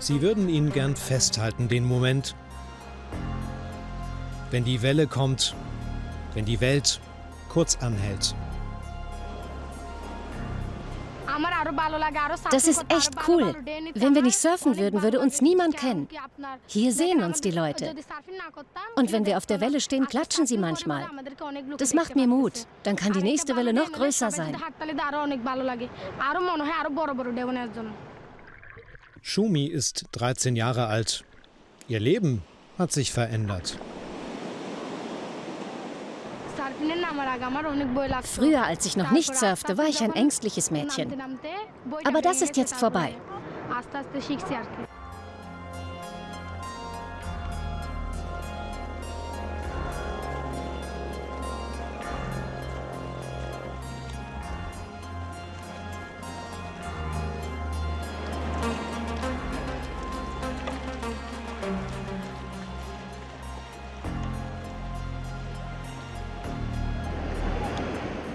Sie würden ihn gern festhalten, den Moment, wenn die Welle kommt, wenn die Welt kurz anhält. Das ist echt cool. Wenn wir nicht surfen würden, würde uns niemand kennen. Hier sehen uns die Leute. Und wenn wir auf der Welle stehen, klatschen sie manchmal. Das macht mir Mut. Dann kann die nächste Welle noch größer sein. Shumi ist 13 Jahre alt. Ihr Leben hat sich verändert. Früher, als ich noch nicht surfte, war ich ein ängstliches Mädchen. Aber das ist jetzt vorbei.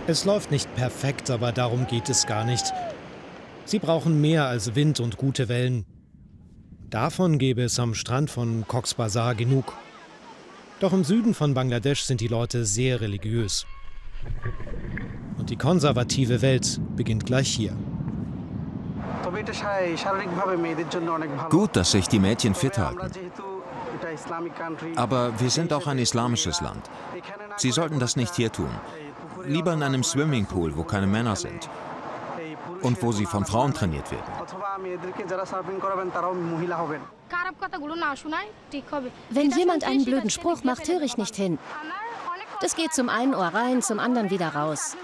Es läuft nicht perfekt, aber darum geht es gar nicht. Sie brauchen mehr als Wind und gute Wellen. Davon gäbe es am Strand von Cox's Bazar genug. Doch im Süden von Bangladesch sind die Leute sehr religiös. Und die konservative Welt beginnt gleich hier. Gut, dass sich die Mädchen fit halten. Aber wir sind auch ein islamisches Land. Sie sollten das nicht hier tun. Lieber in einem Swimmingpool, wo keine Männer sind. Und wo sie von Frauen trainiert werden. Wenn jemand einen blöden Spruch macht, höre ich nicht hin. Das geht zum einen Ohr rein, zum anderen wieder raus.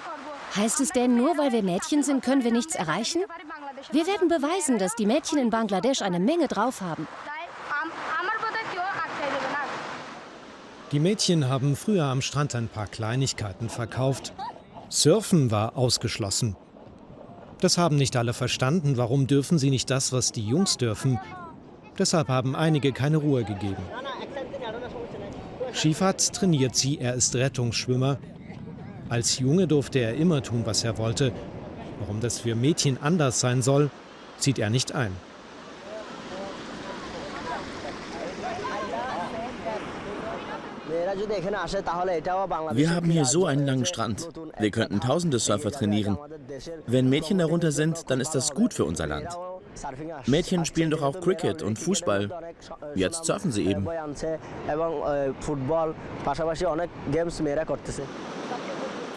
Heißt es denn, nur weil wir Mädchen sind, können wir nichts erreichen? Wir werden beweisen, dass die Mädchen in Bangladesch eine Menge drauf haben. Die Mädchen haben früher am Strand ein paar Kleinigkeiten verkauft. Surfen war ausgeschlossen. Das haben nicht alle verstanden. Warum dürfen sie nicht das, was die Jungs dürfen? Deshalb haben einige keine Ruhe gegeben. Shifat trainiert sie, er ist Rettungsschwimmer. Als Junge durfte er immer tun, was er wollte. Warum das für Mädchen anders sein soll, sieht er nicht ein. Wir haben hier so einen langen Strand. Wir könnten tausende Surfer trainieren. Wenn Mädchen darunter sind, dann ist das gut für unser Land. Mädchen spielen doch auch Cricket und Fußball. Jetzt surfen sie eben.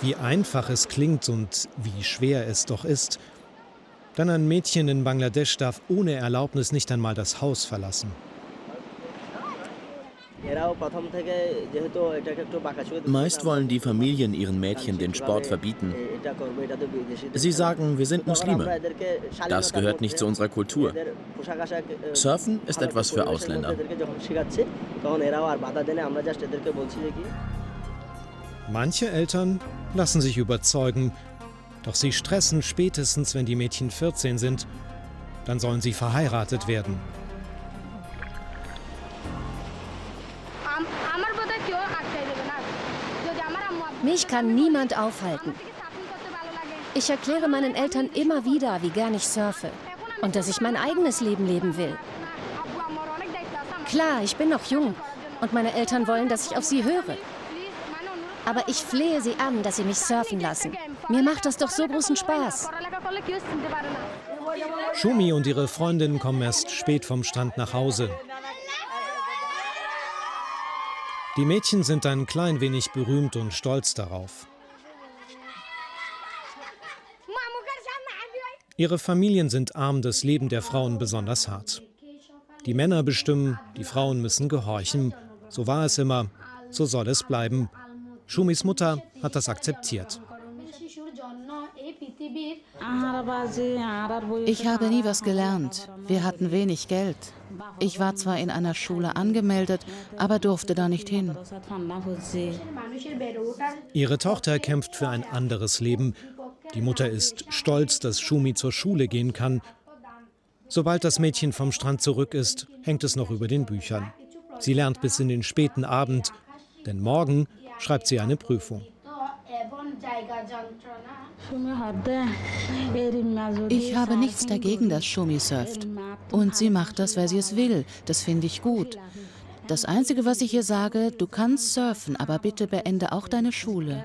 Wie einfach es klingt und wie schwer es doch ist. Denn ein Mädchen in Bangladesch darf ohne Erlaubnis nicht einmal das Haus verlassen. Meist wollen die Familien ihren Mädchen den Sport verbieten. Sie sagen, wir sind Muslime. Das gehört nicht zu unserer Kultur. Surfen ist etwas für Ausländer. Manche Eltern lassen sich überzeugen, doch sie stressen spätestens, wenn die Mädchen 14 sind. Dann sollen sie verheiratet werden. Mich kann niemand aufhalten. Ich erkläre meinen Eltern immer wieder, wie gern ich surfe und dass ich mein eigenes Leben leben will. Klar, ich bin noch jung und meine Eltern wollen, dass ich auf sie höre. Aber ich flehe sie an, dass sie mich surfen lassen. Mir macht das doch so großen Spaß. Shumi und ihre Freundin kommen erst spät vom Strand nach Hause. Die Mädchen sind ein klein wenig berühmt und stolz darauf. Ihre Familien sind arm, das Leben der Frauen besonders hart. Die Männer bestimmen, die Frauen müssen gehorchen. So war es immer, so soll es bleiben. Shumis Mutter hat das akzeptiert. Ich habe nie was gelernt. Wir hatten wenig Geld. Ich war zwar in einer Schule angemeldet, aber durfte da nicht hin. Ihre Tochter kämpft für ein anderes Leben. Die Mutter ist stolz, dass Shumi zur Schule gehen kann. Sobald das Mädchen vom Strand zurück ist, hängt es noch über den Büchern. Sie lernt bis in den späten Abend, denn morgen schreibt sie eine Prüfung. Ich habe nichts dagegen, dass Shumi surft. Und sie macht das, weil sie es will. Das finde ich gut. Das Einzige, was ich ihr sage, du kannst surfen, aber bitte beende auch deine Schule.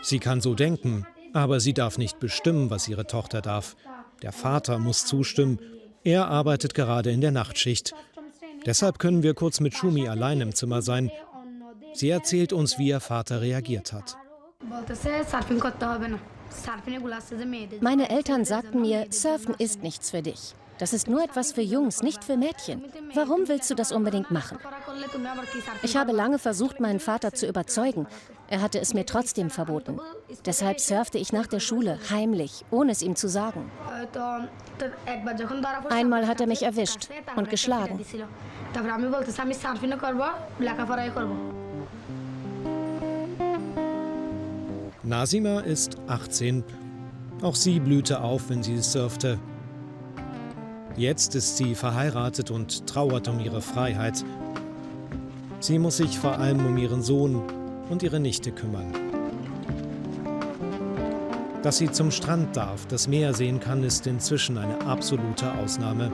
Sie kann so denken, aber sie darf nicht bestimmen, was ihre Tochter darf. Der Vater muss zustimmen. Er arbeitet gerade in der Nachtschicht. Deshalb können wir kurz mit Shumi allein im Zimmer sein. Sie erzählt uns, wie ihr Vater reagiert hat. Meine Eltern sagten mir, Surfen ist nichts für dich. Das ist nur etwas für Jungs, nicht für Mädchen. Warum willst du das unbedingt machen? Ich habe lange versucht, meinen Vater zu überzeugen. Er hatte es mir trotzdem verboten. Deshalb surfte ich nach der Schule, heimlich, ohne es ihm zu sagen. Einmal hat er mich erwischt und geschlagen. Nasima ist 18. Auch sie blühte auf, wenn sie surfte. Jetzt ist sie verheiratet und trauert um ihre Freiheit. Sie muss sich vor allem um ihren Sohn und ihre Nichte kümmern. Dass sie zum Strand darf, das Meer sehen kann, ist inzwischen eine absolute Ausnahme.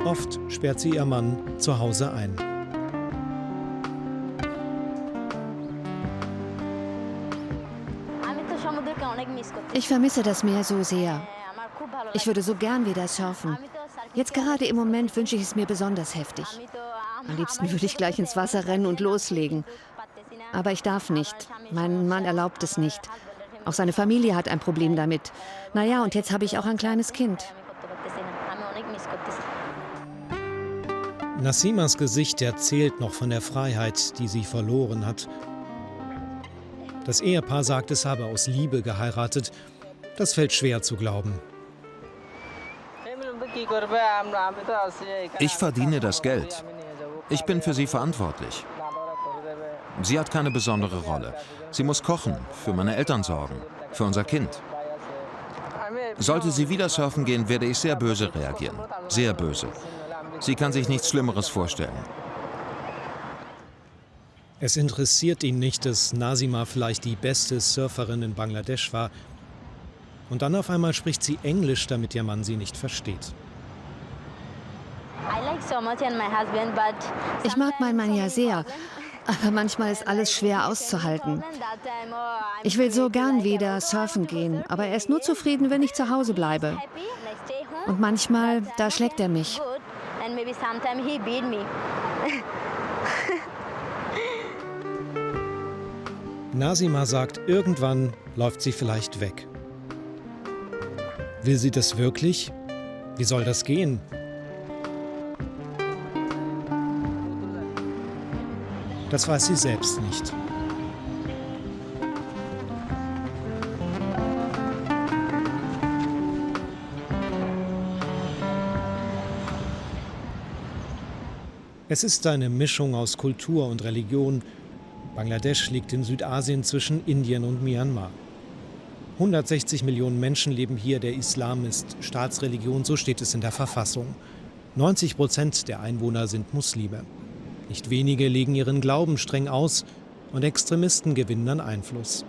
Oft sperrt sie ihr Mann zu Hause ein. Ich vermisse das Meer so sehr. Ich würde so gern wieder surfen. Jetzt gerade im Moment wünsche ich es mir besonders heftig. Am liebsten würde ich gleich ins Wasser rennen und loslegen. Aber ich darf nicht. Mein Mann erlaubt es nicht. Auch seine Familie hat ein Problem damit. Naja, und jetzt habe ich auch ein kleines Kind. Nasimas Gesicht erzählt noch von der Freiheit, die sie verloren hat. Das Ehepaar sagt, es habe aus Liebe geheiratet. Das fällt schwer zu glauben. Ich verdiene das Geld. Ich bin für sie verantwortlich. Sie hat keine besondere Rolle. Sie muss kochen, für meine Eltern sorgen, für unser Kind. Sollte sie wieder surfen gehen, werde ich sehr böse reagieren. Sehr böse. Sie kann sich nichts Schlimmeres vorstellen. Es interessiert ihn nicht, dass Nasima vielleicht die beste Surferin in Bangladesch war. Und dann auf einmal spricht sie Englisch, damit ihr Mann sie nicht versteht. Ich mag meinen Mann ja sehr, aber manchmal ist alles schwer auszuhalten. Ich will so gern wieder surfen gehen, aber er ist nur zufrieden, wenn ich zu Hause bleibe. Und manchmal, da schlägt er mich. Nasima sagt, irgendwann läuft sie vielleicht weg. Will sie das wirklich? Wie soll das gehen? Das weiß sie selbst nicht. Es ist eine Mischung aus Kultur und Religion. Bangladesch liegt in Südasien zwischen Indien und Myanmar. 160 Millionen Menschen leben hier. Der Islam ist Staatsreligion, so steht es in der Verfassung. 90% der Einwohner sind Muslime. Nicht wenige legen ihren Glauben streng aus und Extremisten gewinnen an Einfluss.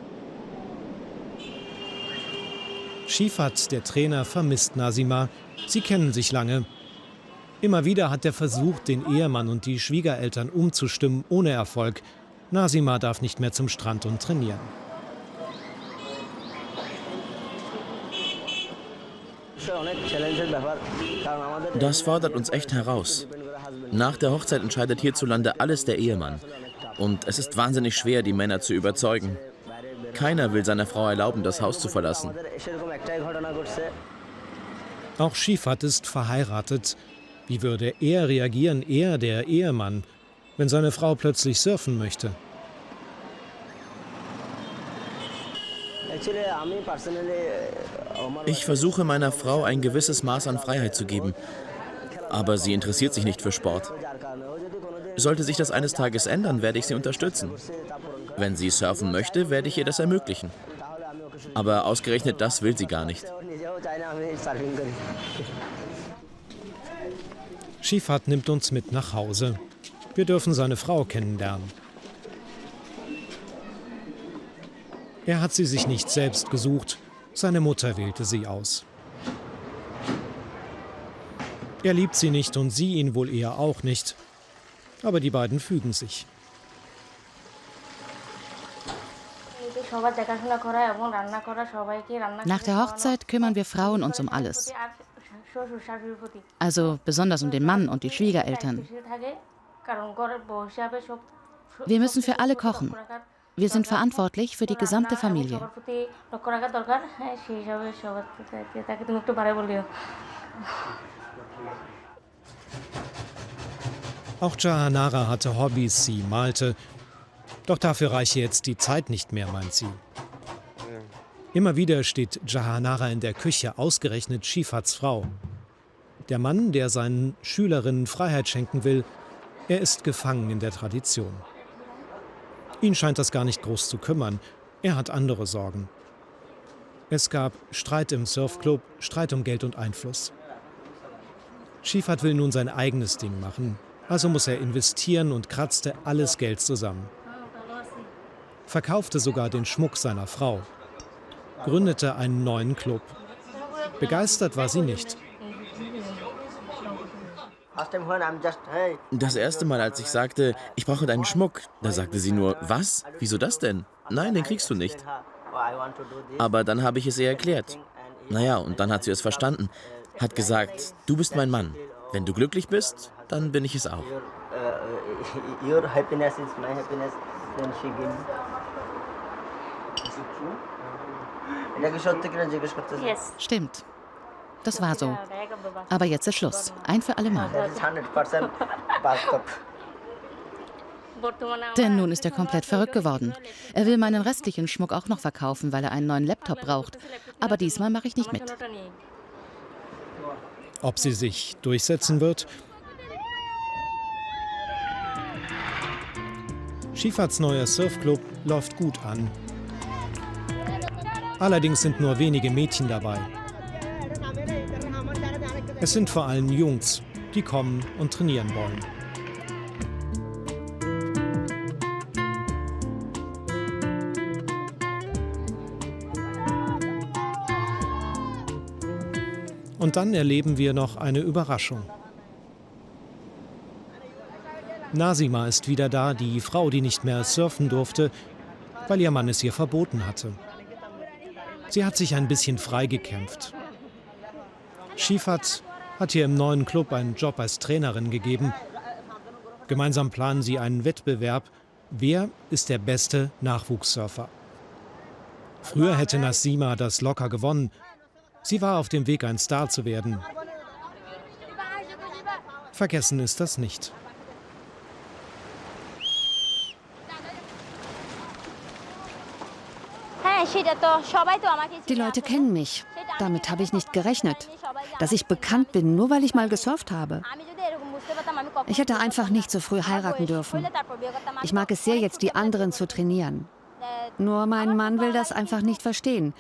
Shifat, der Trainer, vermisst Nasima. Sie kennen sich lange. Immer wieder hat er versucht, den Ehemann und die Schwiegereltern umzustimmen, ohne Erfolg. Nasima darf nicht mehr zum Strand und trainieren. Das fordert uns echt heraus. Nach der Hochzeit entscheidet hierzulande alles der Ehemann. Und es ist wahnsinnig schwer, die Männer zu überzeugen. Keiner will seiner Frau erlauben, das Haus zu verlassen. Auch Shifat ist verheiratet. Wie würde er reagieren, er, der Ehemann, wenn seine Frau plötzlich surfen möchte? Ich versuche meiner Frau ein gewisses Maß an Freiheit zu geben, aber sie interessiert sich nicht für Sport. Sollte sich das eines Tages ändern, werde ich sie unterstützen. Wenn sie surfen möchte, werde ich ihr das ermöglichen. Aber ausgerechnet das will sie gar nicht. Shifat nimmt uns mit nach Hause. Wir dürfen seine Frau kennenlernen. Er hat sie sich nicht selbst gesucht, seine Mutter wählte sie aus. Er liebt sie nicht und sie ihn wohl eher auch nicht. Aber die beiden fügen sich. Nach der Hochzeit kümmern wir Frauen uns um alles. Also besonders um den Mann und die Schwiegereltern. Wir müssen für alle kochen. Wir sind verantwortlich für die gesamte Familie. Auch Jahanara hatte Hobbys, sie malte. Doch dafür reiche jetzt die Zeit nicht mehr, meint sie. Immer wieder steht Jahanara in der Küche, ausgerechnet Shifats Frau. Der Mann, der seinen Schülerinnen Freiheit schenken will, er ist gefangen in der Tradition. Ihn scheint das gar nicht groß zu kümmern. Er hat andere Sorgen. Es gab Streit im Surfclub, Streit um Geld und Einfluss. Shifat will nun sein eigenes Ding machen. Also muss er investieren und kratzte alles Geld zusammen. Verkaufte sogar den Schmuck seiner Frau. Gründete einen neuen Club. Begeistert war sie nicht. Das erste Mal, als ich sagte, ich brauche deinen Schmuck, da sagte sie nur, was? Wieso das denn? Nein, den kriegst du nicht. Aber dann habe ich es ihr erklärt. Naja, und dann hat sie es verstanden. Hat gesagt, du bist mein Mann. Wenn du glücklich bist, dann bin ich es auch. Stimmt. Das war so. Aber jetzt ist Schluss. Ein für alle Mal. Denn nun ist er komplett verrückt geworden. Er will meinen restlichen Schmuck auch noch verkaufen, weil er einen neuen Laptop braucht. Aber diesmal mache ich nicht mit. Ob sie sich durchsetzen wird? Shifats neuer Surfclub läuft gut an. Allerdings sind nur wenige Mädchen dabei. Es sind vor allem Jungs, die kommen und trainieren wollen. Und dann erleben wir noch eine Überraschung. Nasima ist wieder da, die Frau, die nicht mehr surfen durfte, weil ihr Mann es ihr verboten hatte. Sie hat sich ein bisschen freigekämpft. Shifat hat ihr im neuen Club einen Job als Trainerin gegeben. Gemeinsam planen sie einen Wettbewerb. Wer ist der beste Nachwuchssurfer? Früher hätte Nasima das locker gewonnen. Sie war auf dem Weg, ein Star zu werden. Vergessen ist das nicht. Die Leute kennen mich. Damit habe ich nicht gerechnet. Dass ich bekannt bin, nur weil ich mal gesurft habe. Ich hätte einfach nicht so früh heiraten dürfen. Ich mag es sehr, jetzt die anderen zu trainieren. Nur mein Mann will das einfach nicht verstehen.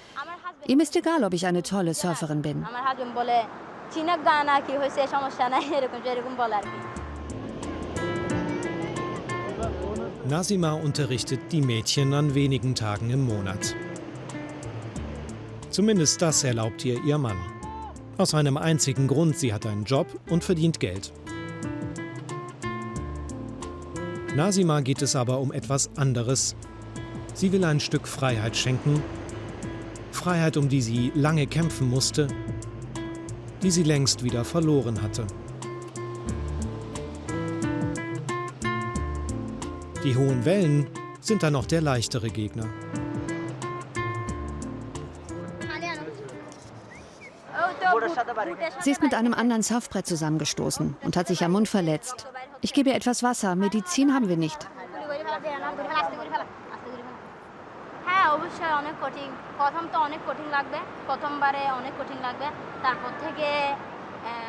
Ihm ist egal, ob ich eine tolle Surferin bin. Nasima unterrichtet die Mädchen an wenigen Tagen im Monat. Zumindest das erlaubt ihr Mann. Aus einem einzigen Grund: sie hat einen Job und verdient Geld. Nasima geht es aber um etwas anderes. Sie will ein Stück Freiheit schenken. Freiheit, um die sie lange kämpfen musste, die sie längst wieder verloren hatte. Die hohen Wellen sind dann noch der leichtere Gegner. Sie ist mit einem anderen Surfbrett zusammengestoßen und hat sich am Mund verletzt. Ich gebe ihr etwas Wasser. Medizin haben wir nicht.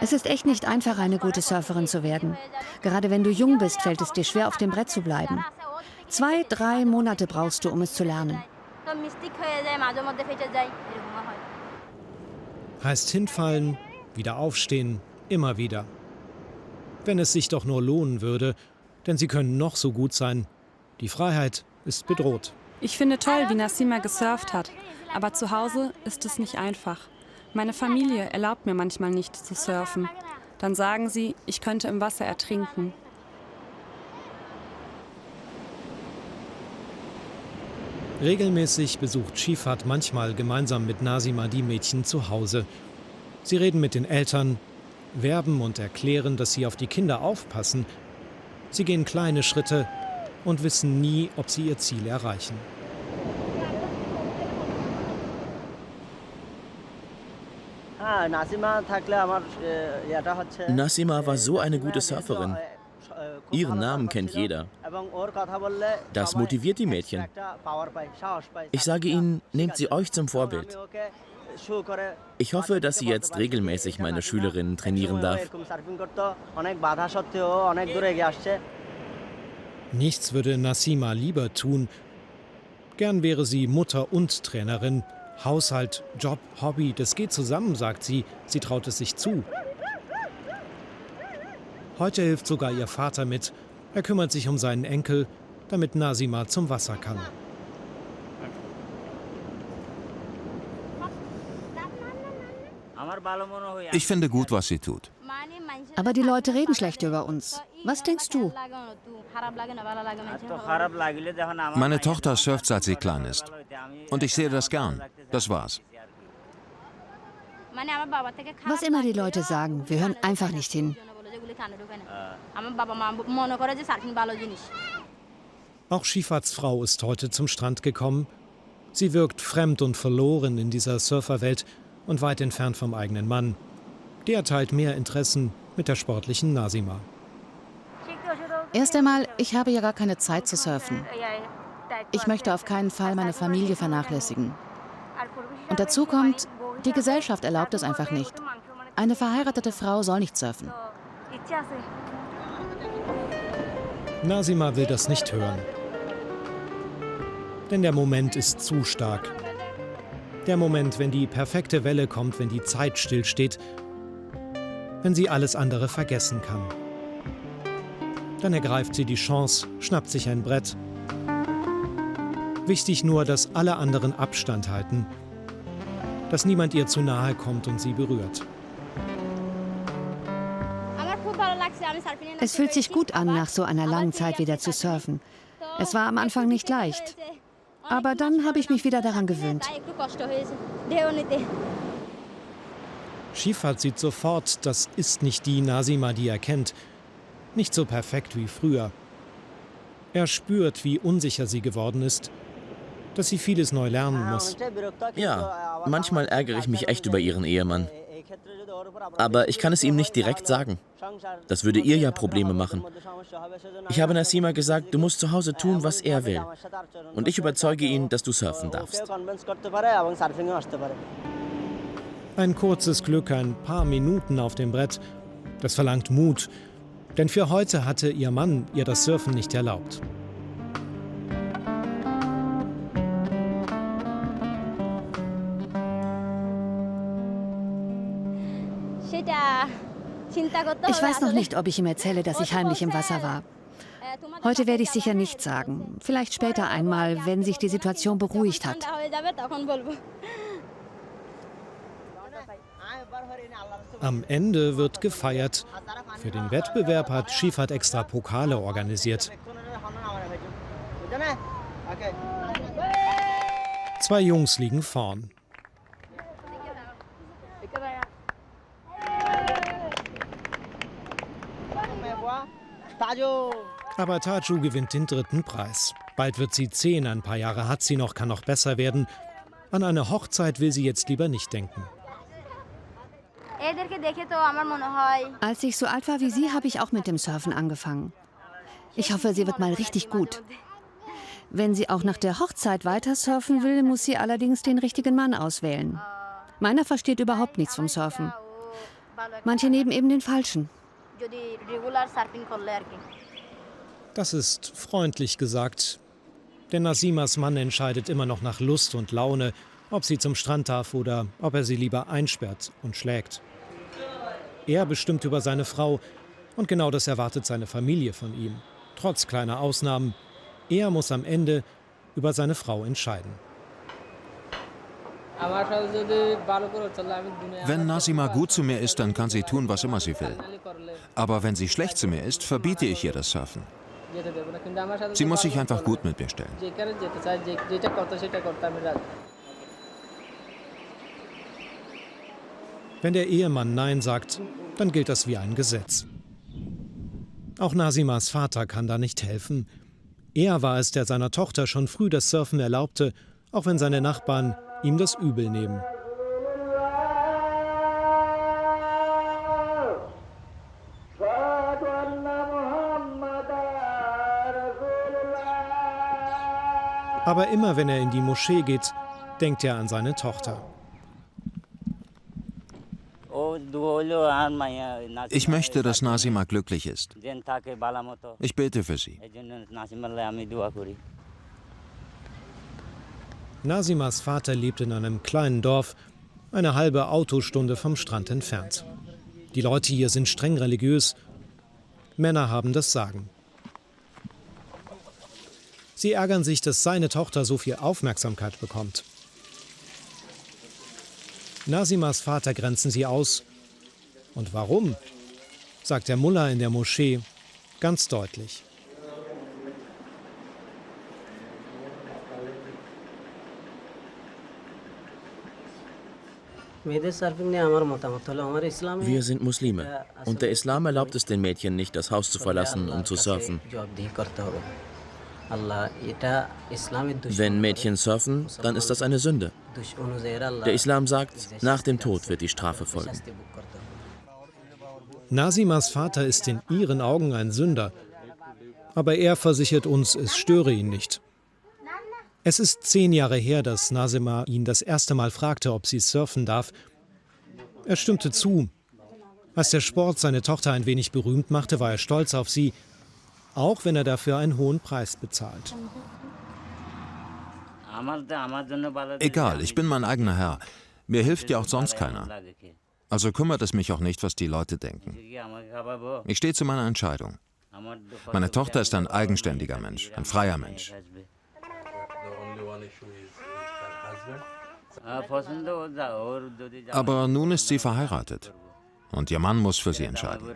Es ist echt nicht einfach, eine gute Surferin zu werden. Gerade wenn du jung bist, fällt es dir schwer, auf dem Brett zu bleiben. 2, 3 Monate brauchst du, um es zu lernen. Heißt hinfallen, wieder aufstehen, immer wieder. Wenn es sich doch nur lohnen würde, denn sie können noch so gut sein. Die Freiheit ist bedroht. Ich finde toll, wie Nassima gesurft hat, aber zu Hause ist es nicht einfach. Meine Familie erlaubt mir manchmal nicht zu surfen. Dann sagen sie, ich könnte im Wasser ertrinken. Regelmäßig besucht Shifat manchmal gemeinsam mit Nassima die Mädchen zu Hause. Sie reden mit den Eltern, werben und erklären, dass sie auf die Kinder aufpassen. Sie gehen kleine Schritte und wissen nie, ob sie ihr Ziel erreichen. Nassima war so eine gute Surferin. Ihren Namen kennt jeder. Das motiviert die Mädchen. Ich sage ihnen, nehmt sie euch zum Vorbild. Ich hoffe, dass sie jetzt regelmäßig meine Schülerinnen trainieren darf. Nichts würde Nassima lieber tun. Gern wäre sie Mutter und Trainerin. Haushalt, Job, Hobby, das geht zusammen, sagt sie. Sie traut es sich zu. Heute hilft sogar ihr Vater mit. Er kümmert sich um seinen Enkel, damit Nassima zum Wasser kann. Ich finde gut, was sie tut. Aber die Leute reden schlecht über uns. Was denkst du? Meine Tochter surft, seit sie klein ist. Und ich sehe das gern. Das war's. Was immer die Leute sagen, wir hören einfach nicht hin. Auch Shifats Frau ist heute zum Strand gekommen. Sie wirkt fremd und verloren in dieser Surferwelt und weit entfernt vom eigenen Mann. Der teilt mehr Interessen mit der sportlichen Nassima. Erst einmal, ich habe ja gar keine Zeit zu surfen. Ich möchte auf keinen Fall meine Familie vernachlässigen. Und dazu kommt, die Gesellschaft erlaubt es einfach nicht. Eine verheiratete Frau soll nicht surfen. Nassima will das nicht hören. Denn der Moment ist zu stark. Der Moment, wenn die perfekte Welle kommt, wenn die Zeit stillsteht, wenn sie alles andere vergessen kann. Dann ergreift sie die Chance, schnappt sich ein Brett. Wichtig nur, dass alle anderen Abstand halten, dass niemand ihr zu nahe kommt und sie berührt. Es fühlt sich gut an, nach so einer langen Zeit wieder zu surfen. Es war am Anfang nicht leicht. Aber dann habe ich mich wieder daran gewöhnt. Shifat sieht sofort, das ist nicht die Nassima, die er kennt. Nicht so perfekt wie früher. Er spürt, wie unsicher sie geworden ist, dass sie vieles neu lernen muss. Ja, manchmal ärgere ich mich echt über ihren Ehemann. Aber ich kann es ihm nicht direkt sagen. Das würde ihr ja Probleme machen. Ich habe Nassima gesagt, du musst zu Hause tun, was er will. Und ich überzeuge ihn, dass du surfen darfst. Ein kurzes Glück, ein paar Minuten auf dem Brett. Das verlangt Mut. Denn für heute hatte ihr Mann ihr das Surfen nicht erlaubt. Ich weiß noch nicht, ob ich ihm erzähle, dass ich heimlich im Wasser war. Heute werde ich sicher nichts sagen. Vielleicht später einmal, wenn sich die Situation beruhigt hat. Am Ende wird gefeiert. Für den Wettbewerb hat Shifat extra Pokale organisiert. 2 Jungs liegen vorn. Aber Taju gewinnt den 3. Preis. Bald wird sie 10, ein paar Jahre hat sie noch, kann noch besser werden. An eine Hochzeit will sie jetzt lieber nicht denken. Als ich so alt war wie sie, habe ich auch mit dem Surfen angefangen. Ich hoffe, sie wird mal richtig gut. Wenn sie auch nach der Hochzeit weiter surfen will, muss sie allerdings den richtigen Mann auswählen. Meiner versteht überhaupt nichts vom Surfen. Manche nehmen eben den Falschen. Das ist freundlich gesagt. Denn Nasimas Mann entscheidet immer noch nach Lust und Laune, ob sie zum Strand darf oder ob er sie lieber einsperrt und schlägt. Er bestimmt über seine Frau und genau das erwartet seine Familie von ihm. Trotz kleiner Ausnahmen, er muss am Ende über seine Frau entscheiden. Wenn Nasima gut zu mir ist, dann kann sie tun, was immer sie will. Aber wenn sie schlecht zu mir ist, verbiete ich ihr das Surfen. Sie muss sich einfach gut mit mir stellen. Wenn der Ehemann Nein sagt, dann gilt das wie ein Gesetz. Auch Nasimas Vater kann da nicht helfen. Er war es, der seiner Tochter schon früh das Surfen erlaubte, auch wenn seine Nachbarn ihm das übel nehmen. Aber immer wenn er in die Moschee geht, denkt er an seine Tochter. Ich möchte, dass Nasima glücklich ist. Ich bete für sie. Nasimas Vater lebt in einem kleinen Dorf, eine halbe Autostunde vom Strand entfernt. Die Leute hier sind streng religiös. Männer haben das Sagen. Sie ärgern sich, dass seine Tochter so viel Aufmerksamkeit bekommt. Nasimas Vater grenzen sie aus. Und warum? Sagt der Mullah in der Moschee ganz deutlich. Wir sind Muslime und der Islam erlaubt es den Mädchen nicht, das Haus zu verlassen, um zu surfen. Wenn Mädchen surfen, dann ist das eine Sünde. Der Islam sagt, nach dem Tod wird die Strafe folgen. Nasimas Vater ist in ihren Augen ein Sünder. Aber er versichert uns, es störe ihn nicht. Es ist 10 Jahre her, dass Nasima ihn das erste Mal fragte, ob sie surfen darf. Er stimmte zu. Als der Sport seine Tochter ein wenig berühmt machte, war er stolz auf sie, auch wenn er dafür einen hohen Preis bezahlt. Egal, ich bin mein eigener Herr. Mir hilft ja auch sonst keiner. Also kümmert es mich auch nicht, was die Leute denken. Ich stehe zu meiner Entscheidung. Meine Tochter ist ein eigenständiger Mensch, ein freier Mensch. Aber nun ist sie verheiratet. Und ihr Mann muss für sie entscheiden.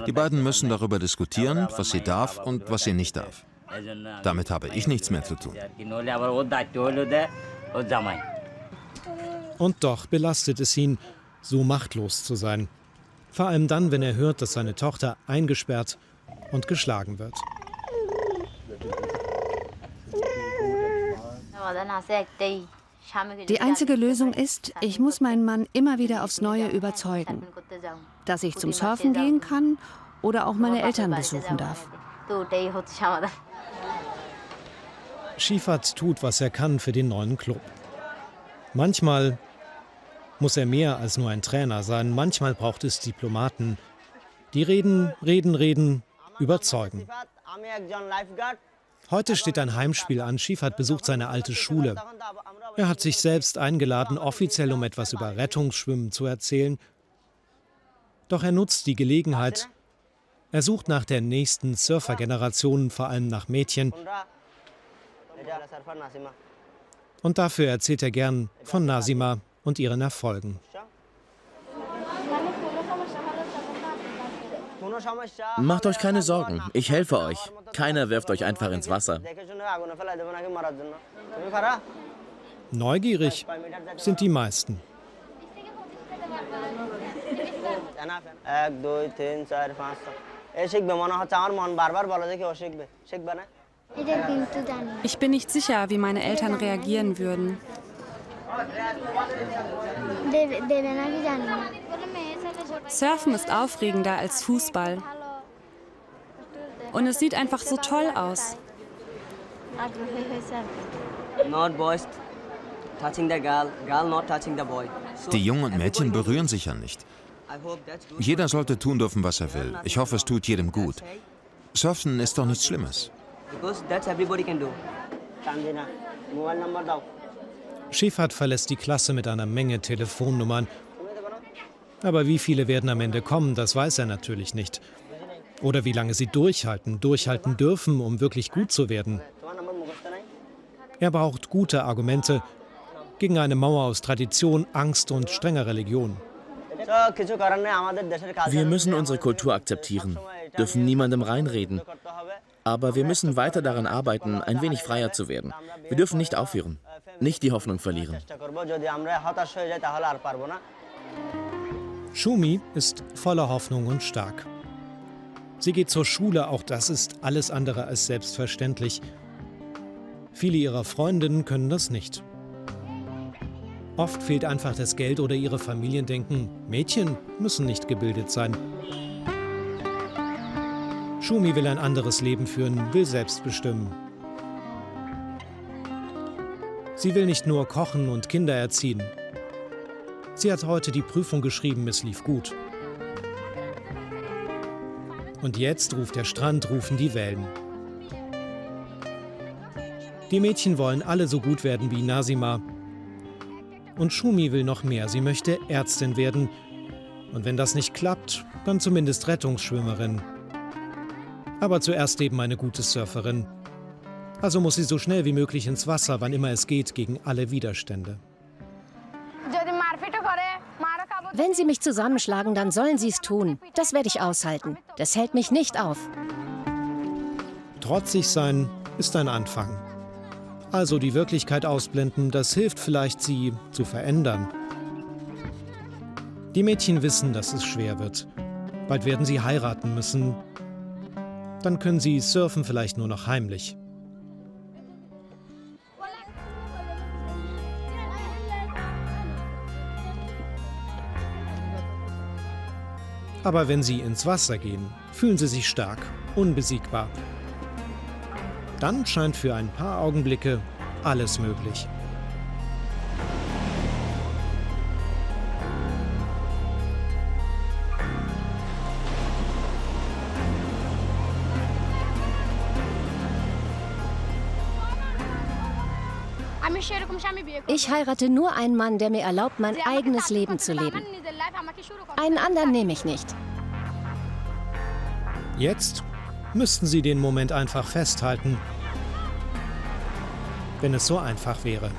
Die beiden müssen darüber diskutieren, was sie darf und was sie nicht darf. Damit habe ich nichts mehr zu tun. Und doch belastet es ihn, so machtlos zu sein. Vor allem dann, wenn er hört, dass seine Tochter eingesperrt und geschlagen wird. Die einzige Lösung ist, ich muss meinen Mann immer wieder aufs Neue überzeugen, dass ich zum Surfen gehen kann oder auch meine Eltern besuchen darf. Shifat tut, was er kann für den neuen Club. Manchmal muss er mehr als nur ein Trainer sein, manchmal braucht es Diplomaten, die reden, überzeugen. Heute steht ein Heimspiel an. Shifat besucht seine alte Schule. Er hat sich selbst eingeladen, offiziell um etwas über Rettungsschwimmen zu erzählen. Doch er nutzt die Gelegenheit. Er sucht nach der nächsten Surfergeneration, vor allem nach Mädchen. Und dafür erzählt er gern von Nasima und ihren Erfolgen. Macht euch keine Sorgen, ich helfe euch. Keiner wirft euch einfach ins Wasser. Neugierig sind die meisten. Ich bin nicht sicher, wie meine Eltern reagieren würden. Surfen ist aufregender als Fußball. Und es sieht einfach so toll aus. Not boys touching the girl, girl not touching the boy. Die Jungen und Mädchen berühren sich ja nicht. I hope that's good. Jeder sollte tun dürfen, was er will. Ich hoffe, es tut jedem gut. Surfen ist doch nichts Schlimmes. Because that's everybody can do. Schifat verlässt die Klasse mit einer Menge Telefonnummern. Aber wie viele werden am Ende kommen, das weiß er natürlich nicht. Oder wie lange sie durchhalten dürfen, um wirklich gut zu werden. Er braucht gute Argumente gegen eine Mauer aus Tradition, Angst und strenger Religion. Wir müssen unsere Kultur akzeptieren, dürfen niemandem reinreden. Aber wir müssen weiter daran arbeiten, ein wenig freier zu werden. Wir dürfen nicht aufhören, nicht die Hoffnung verlieren. Shumi ist voller Hoffnung und stark. Sie geht zur Schule, auch das ist alles andere als selbstverständlich. Viele ihrer Freundinnen können das nicht. Oft fehlt einfach das Geld oder ihre Familien denken, Mädchen müssen nicht gebildet sein. Shumi will ein anderes Leben führen, will selbst bestimmen. Sie will nicht nur kochen und Kinder erziehen. Sie hat heute die Prüfung geschrieben, es lief gut. Und jetzt ruft der Strand, rufen die Wellen. Die Mädchen wollen alle so gut werden wie Nasima. Und Shumi will noch mehr, sie möchte Ärztin werden. Und wenn das nicht klappt, dann zumindest Rettungsschwimmerin. Aber zuerst eben eine gute Surferin. Also muss sie so schnell wie möglich ins Wasser, wann immer es geht, gegen alle Widerstände. Wenn sie mich zusammenschlagen, dann sollen sie es tun. Das werde ich aushalten. Das hält mich nicht auf. Trotzig sein ist ein Anfang. Also die Wirklichkeit ausblenden, das hilft vielleicht, sie zu verändern. Die Mädchen wissen, dass es schwer wird. Bald werden sie heiraten müssen. Dann können sie surfen vielleicht nur noch heimlich. Aber wenn sie ins Wasser gehen, fühlen sie sich stark, unbesiegbar. Dann scheint für ein paar Augenblicke alles möglich. Ich heirate nur einen Mann, der mir erlaubt, mein eigenes Leben zu leben. Einen anderen nehme ich nicht. Jetzt müssten sie den Moment einfach festhalten, wenn es so einfach wäre.